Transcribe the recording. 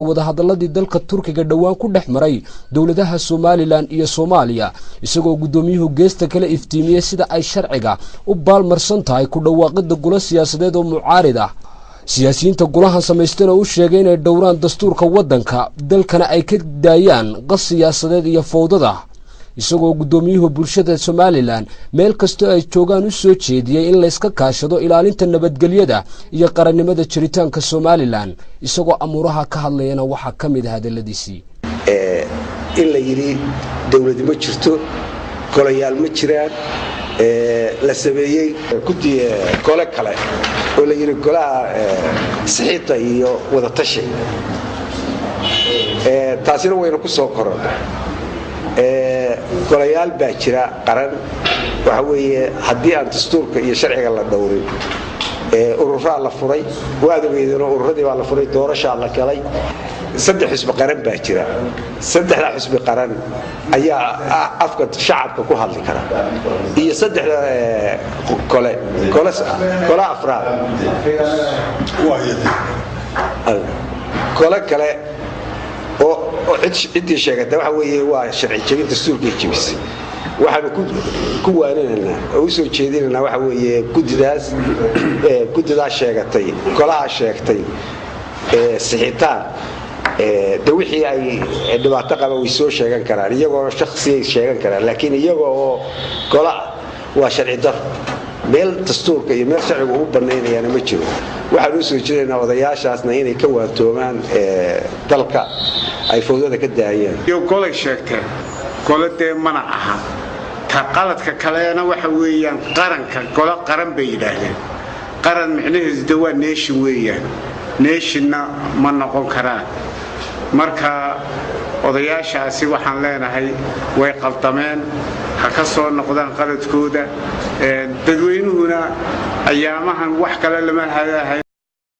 wadahadaladii dalka Turkiga dhawaan ku dhexmaray dawladaha Somaliland iyo Soomaaliya isagoo gudoomiyuhu geesta kale iftiimiyay sida ay sharciga u baalmarsan tahay ku dhawaaqida golo siyaasadeed oo mucaarid ah siyaasiyiinta golahan samaysteen oo u sheegay inay dhowraan dastuurka wadanka dalkana ay ka daayaan qas siyaasadeed iyo fowdada isagoo gudoomiyuhu bulshada Somaliland meel kasto ay joogaan u soo jeediyay in la iska kaashado ilaalinta nabadgelyada iyo qarannimada jiritaanka Somaliland isagoo amuraha ka hadlayna waxa kamid ah hadaladiisii in la yiri dawladdu ma jirto golayaal ma jiraan la sameeyay guddi gole kale oo la yiri golaha saxiita iyo wada tashi taasina wayna ku soo korodhay golayaal baa jira qaran waxa weeye hadii aan dastuurka iyo sharciga la dhowrin ururada la furay waadaweydana ururadii baa la furay doorasho la galay saddex xisbi qaran baa jira saddexda xisbi qaran ayaa afka shacabka ku hadli kara iyo saddexda kole afraad kole kale oo cidii sheegay waxa weeye waa sharci jabin dastuurkii jabisay waxaan ku waaninaynaa oo soo jeedinaynaa waxa weeye gudidaas sheegatay golaha sheegtay saxiitaan wixii ay dhibaato qaba way soo sheegan karaan iyagoo shakhsi ay sheegan karaan laakiin iyagoo gola waa sharci dar meel dastuurka iyo meel sharciga u baneynayana ma jiro waxaan u soo jeedinaynaa odayaashaasna inay ka waantoomaan dalka ay fowdada ka daayeen iyo golay sheegteen goladee mana aha ka qaladka kaleena waxa weeyaan qaranka gola qaran bay yiraahdeen qaran micnaheedu waa nation weeyaan nationna ma noqon karaan marka odayaashaasi waxaan leenahay way qaldameen ha ka soo noqdaan qaladkooda dadweynuhuna ayaamahan wax kale lama hadahay